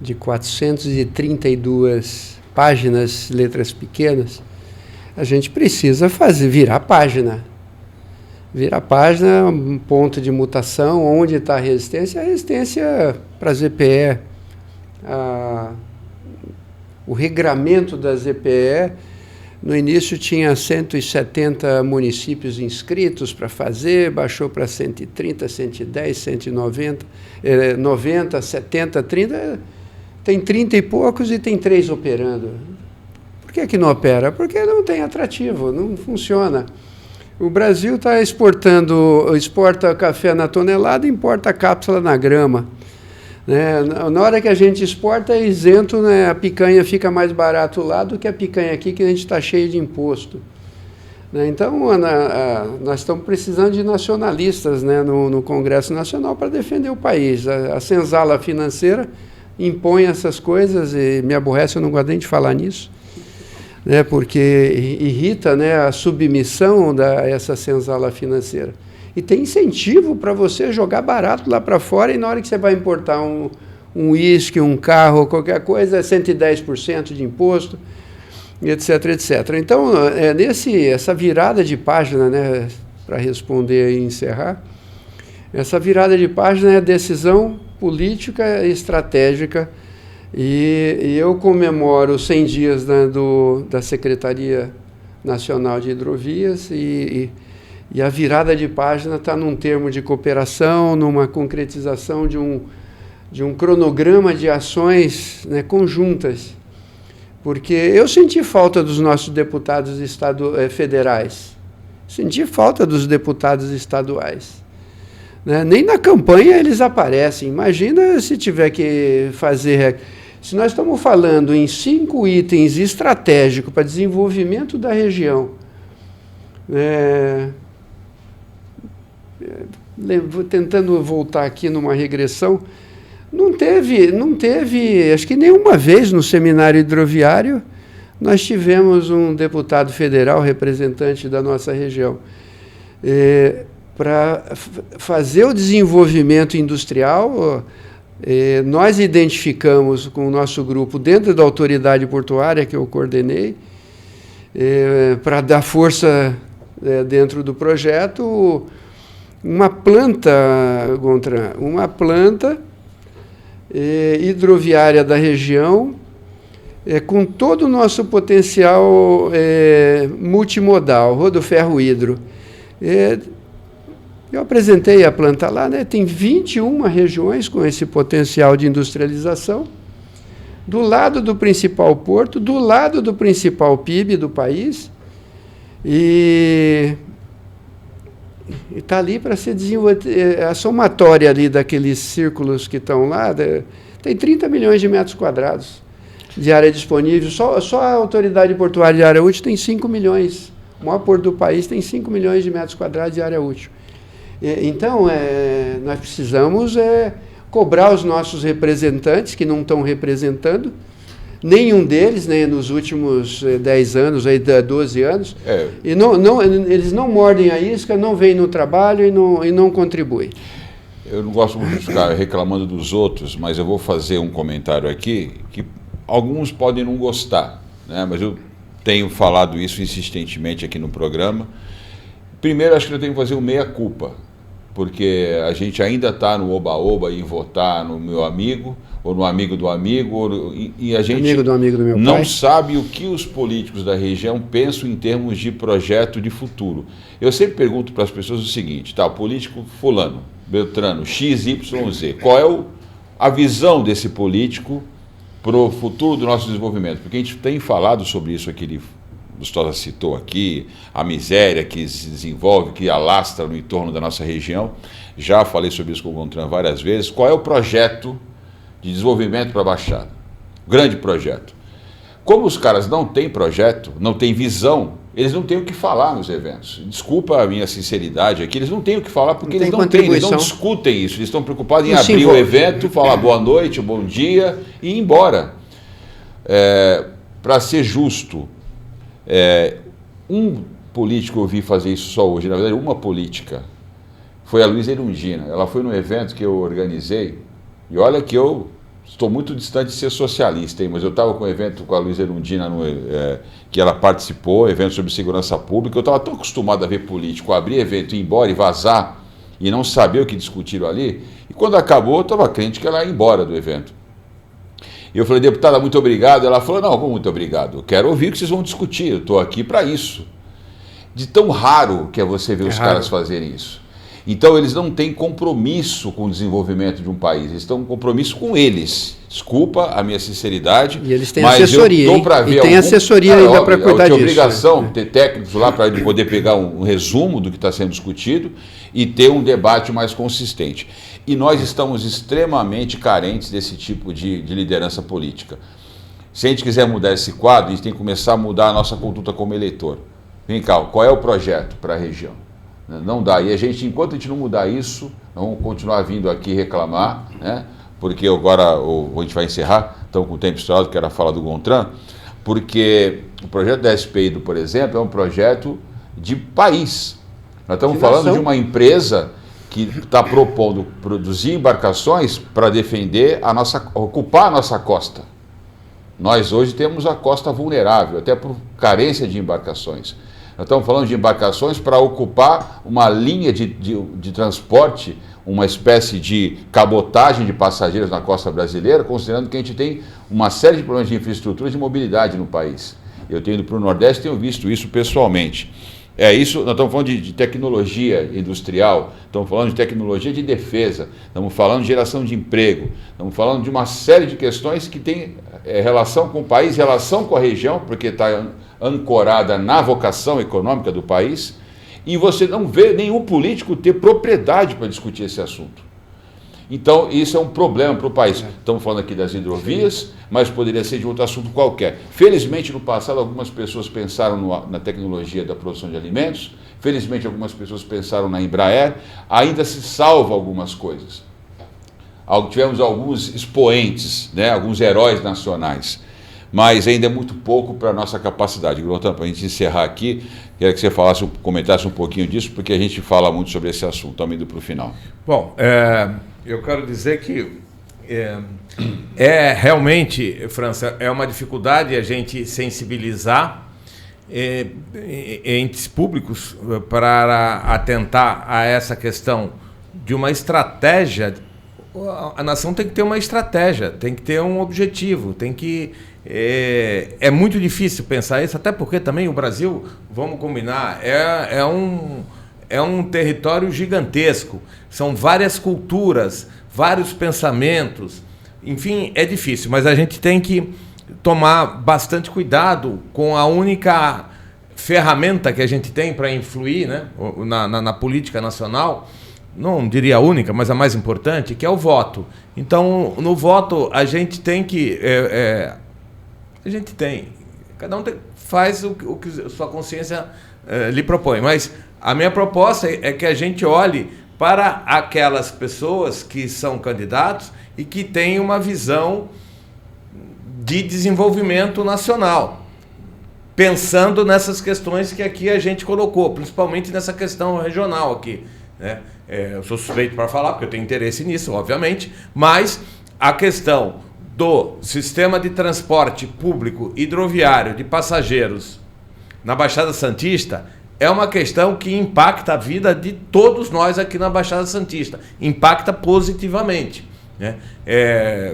de 432 páginas, letras pequenas, a gente precisa virar página. Virar página, um ponto de mutação, onde está a resistência? A resistência para as EPE, o regramento das EPE, no início tinha 170 municípios inscritos para fazer, baixou para 130, 110, 190, 90, 70, 30, tem 30 e poucos e tem 3 operando. Por que não opera? Porque não tem atrativo, não funciona. O Brasil está exporta café na tonelada e importa cápsula na grama. Né? Na hora que a gente exporta é isento, né? A picanha fica mais barato lá do que a picanha aqui, que a gente está cheio de imposto. Né? Então, nós estamos precisando de nacionalistas, né, no Congresso Nacional para defender o país. A senzala financeira impõe essas coisas e me aborrece, eu não gosto nem de falar nisso, né, porque irrita, né, a submissão essa senzala financeira. E tem incentivo para você jogar barato lá para fora, e na hora que você vai importar um uísque, um carro, qualquer coisa, é 110% de imposto, etc, etc. Então, essa virada de página, né, para responder e encerrar, essa virada de página é a decisão política e estratégica, e eu comemoro 100 dias, né, da Secretaria Nacional de Hidrovias, e E a virada de página está num termo de cooperação, numa concretização de um cronograma de ações, né, conjuntas. Porque eu senti falta dos nossos deputados federais, senti falta dos deputados estaduais. Né? Nem na campanha eles aparecem. Imagina se tiver que fazer... Se nós estamos falando em 5 itens estratégicos para desenvolvimento da região, tentando voltar aqui numa regressão, não teve, acho que nenhuma vez no seminário hidroviário nós tivemos um deputado federal representante da nossa região para fazer o desenvolvimento industrial. Nós identificamos com o nosso grupo, dentro da autoridade portuária que eu coordenei, para dar força dentro do projeto, uma planta, Gontran, hidroviária da região, com todo o nosso potencial multimodal, rodoferro-hidro. Eu apresentei a planta lá, né? Tem 21 regiões com esse potencial de industrialização, do lado do principal porto, do lado do principal PIB do país, e está ali para ser desenvolvido. A somatória ali daqueles círculos que estão lá, tem 30 milhões de metros quadrados de área disponível. Só a autoridade portuária de área útil tem 5 milhões. O maior porto do país tem 5 milhões de metros quadrados de área útil. Então, nós precisamos cobrar os nossos representantes, que não estão representando, nenhum deles, né, nos últimos 10 anos, 12 anos, e eles não mordem a isca, não vêm no trabalho e não contribuem. Eu não gosto muito de ficar reclamando dos outros, mas eu vou fazer um comentário aqui que alguns podem não gostar, né, mas eu tenho falado isso insistentemente aqui no programa. Primeiro, acho que eu tenho que fazer um meia-culpa, porque a gente ainda está no oba-oba em votar no meu amigo, ou no amigo do amigo, e a gente amigo do amigo do meu não pai. Sabe o que os políticos da região pensam em termos de projeto de futuro. Eu sempre pergunto para as pessoas o seguinte, o político fulano, Beltrano, XYZ, qual é a visão desse político para o futuro do nosso desenvolvimento? Porque a gente tem falado sobre isso aqui, o Stosa citou aqui, a miséria que se desenvolve, que alastra no entorno da nossa região. Já falei sobre isso com o Gontran várias vezes. Qual é o projeto de desenvolvimento para a Baixada? Grande projeto. Como os caras não têm projeto, não têm visão, eles não têm o que falar nos eventos. Desculpa a minha sinceridade aqui, eles não têm o que falar porque eles não têm, eles não discutem isso. Eles estão preocupados em abrir o evento, falar boa noite, bom dia e ir embora. Para ser justo, um político eu ouvi fazer isso só hoje, na verdade uma política, foi a Luísa Erundina. Ela foi num evento que eu organizei, e olha que eu estou muito distante de ser socialista, mas eu estava com um evento com a Luísa Erundina, que ela participou, evento sobre segurança pública. Eu estava tão acostumado a ver político abrir evento, ir embora e vazar, e não saber o que discutiram ali, e quando acabou eu estava crente que ela ia embora do evento. E eu falei, deputada, muito obrigado. Ela falou, não, muito obrigado, eu quero ouvir o que vocês vão discutir, eu estou aqui para isso. De tão raro que é você ver os caras fazerem isso. Então, eles não têm compromisso com o desenvolvimento de um país, eles têm um compromisso com eles. Desculpa a minha sinceridade, e eles têm mas assessoria, eu estou para ver. E tem assessoria ainda para cuidar disso. Tem obrigação de ter técnicos lá para poder pegar um resumo do que está sendo discutido e ter um debate mais consistente. E nós estamos extremamente carentes desse tipo de liderança política. Se a gente quiser mudar esse quadro, a gente tem que começar a mudar a nossa conduta como eleitor. Vem cá, qual é o projeto para a região? Não dá. E enquanto a gente não mudar isso, nós vamos continuar vindo aqui reclamar, né? Porque agora a gente vai encerrar, estamos com o tempo estourado, que era a fala do Gontran, porque o projeto da SPI, por exemplo, é um projeto de país. Nós estamos falando de uma empresa que está propondo produzir embarcações para defender ocupar a nossa costa. Nós hoje temos a costa vulnerável, até por carência de embarcações. Nós estamos falando de embarcações para ocupar uma linha de transporte, uma espécie de cabotagem de passageiros na costa brasileira, considerando que a gente tem uma série de problemas de infraestrutura e de mobilidade no país. Eu tenho ido para o Nordeste e tenho visto isso pessoalmente. É isso, nós estamos falando de tecnologia industrial, estamos falando de tecnologia de defesa, estamos falando de geração de emprego, estamos falando de uma série de questões que têm relação com o país, relação com a região, porque está ancorada na vocação econômica do país, e você não vê nenhum político ter propriedade para discutir esse assunto. Então, isso é um problema para o país. Estamos falando aqui das hidrovias, mas poderia ser de outro assunto qualquer. Felizmente, no passado, algumas pessoas pensaram na tecnologia da produção de alimentos, felizmente, algumas pessoas pensaram na Embraer, ainda se salva algumas coisas. Tivemos alguns expoentes, né, alguns heróis nacionais, mas ainda é muito pouco para a nossa capacidade. Então, para a gente encerrar aqui, queria que você comentasse um pouquinho disso, porque a gente fala muito sobre esse assunto. Estamos indo para o final. Bom, eu quero dizer que realmente, França, é uma dificuldade a gente sensibilizar entes públicos para atentar a essa questão de uma estratégia. A nação tem que ter uma estratégia, tem que ter um objetivo, tem que... É muito difícil pensar isso, até porque também o Brasil, vamos combinar, é um território gigantesco, são várias culturas, vários pensamentos, enfim, é difícil, mas a gente tem que tomar bastante cuidado com a única ferramenta que a gente tem para influir, né, na política nacional, não diria a única, mas a mais importante, que é o voto. Então, no voto, a gente tem que... cada um faz o que sua consciência lhe propõe, mas a minha proposta é que a gente olhe para aquelas pessoas que são candidatos e que têm uma visão de desenvolvimento nacional, pensando nessas questões que aqui a gente colocou, principalmente nessa questão regional aqui, né? Eu sou suspeito para falar, porque eu tenho interesse nisso, obviamente, mas a questão do sistema de transporte público hidroviário de passageiros na Baixada Santista é uma questão que impacta a vida de todos nós aqui na Baixada Santista, impacta positivamente, né?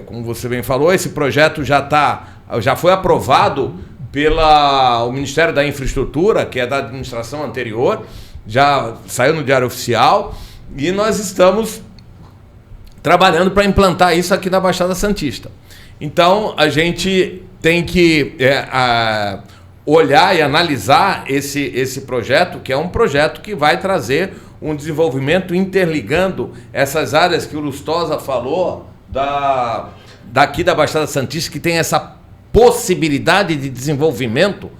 Como você bem falou, esse projeto já foi aprovado pelo Ministério da Infraestrutura, que é da administração anterior, já saiu no Diário Oficial, e nós estamos trabalhando para implantar isso aqui na Baixada Santista. Então, a gente tem que olhar e analisar esse projeto, que é um projeto que vai trazer um desenvolvimento interligando essas áreas que o Lustosa falou, daqui da Baixada Santista, que tem essa possibilidade de desenvolvimento,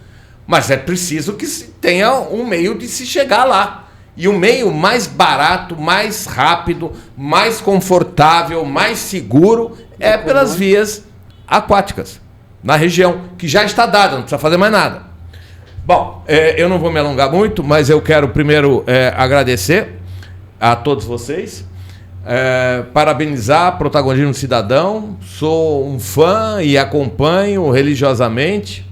mas é preciso que se tenha um meio de se chegar lá. E o meio mais barato, mais rápido, mais confortável, mais seguro é pelas vias aquáticas, na região, que já está dada, não precisa fazer mais nada. Bom, eu não vou me alongar muito, mas eu quero primeiro agradecer a todos vocês, parabenizar Protagonismo Cidadão, sou um fã e acompanho religiosamente,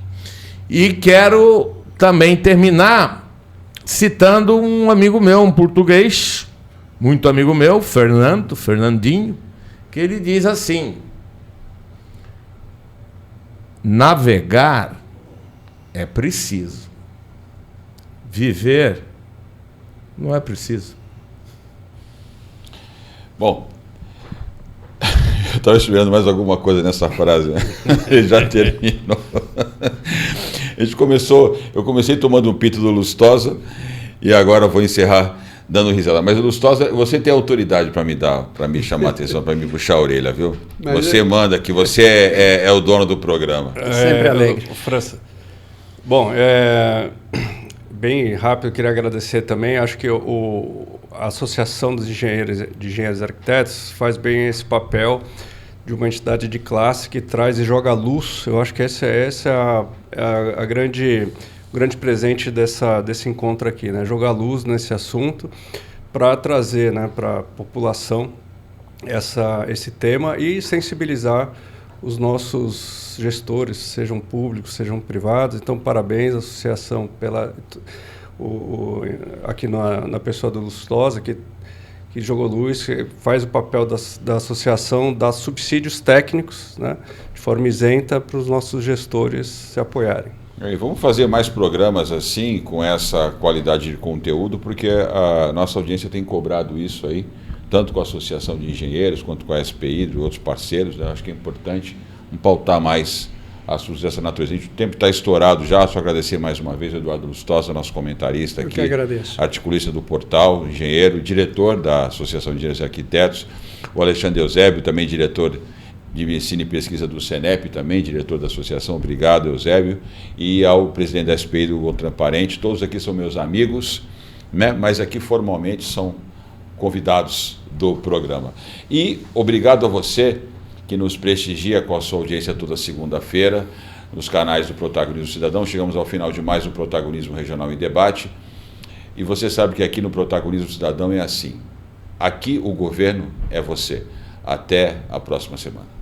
e quero também terminar citando um amigo meu, um português, muito amigo meu, Fernandinho, que ele diz assim: navegar é preciso, viver não é preciso. Bom, eu estava esperando mais alguma coisa nessa frase, né? Ele já terminou. Eu comecei tomando um pito do Lustosa e agora vou encerrar dando risada. Mas, Lustosa, você tem autoridade para me chamar a atenção, para me puxar a orelha, viu? Mas você manda que você é o dono do programa. Sempre alegre. França. Bom, bem rápido, eu queria agradecer também. Acho que a Associação dos Engenheiros e Arquitetos faz bem esse papel de uma entidade de classe que traz e joga luz. Eu acho que esse é o grande presente desse encontro aqui, né? Jogar luz nesse assunto para trazer, né, para a população esse tema e sensibilizar os nossos gestores, sejam públicos, sejam privados. Então, parabéns à associação aqui na pessoa do Lustosa, que jogou luz, que faz o papel da associação, dá subsídios técnicos, né, de forma isenta para os nossos gestores se apoiarem. E vamos fazer mais programas assim, com essa qualidade de conteúdo, porque a nossa audiência tem cobrado isso aí, tanto com a Associação de Engenheiros, quanto com a SPI, de outros parceiros. Né? Acho que é importante pautar mais assuntos dessa natureza. O tempo está estourado já, só agradecer mais uma vez o Eduardo Lustosa, nosso comentarista aqui. Eu que agradeço. Articulista do portal, engenheiro, diretor da Associação de Engenheiros e Arquitetos, o Alexandre Eusébio, também diretor de Ensino e Pesquisa do Senep, também diretor da associação. Obrigado, Eusébio. E ao presidente da SPI, do Outran Parente. Todos aqui são meus amigos, né? Mas aqui formalmente são convidados do programa. E obrigado a você que nos prestigia com a sua audiência toda segunda-feira nos canais do Protagonismo Cidadão. Chegamos ao final de mais um Protagonismo Regional em Debate. E você sabe que aqui no Protagonismo Cidadão é assim. Aqui o governo é você. Até a próxima semana.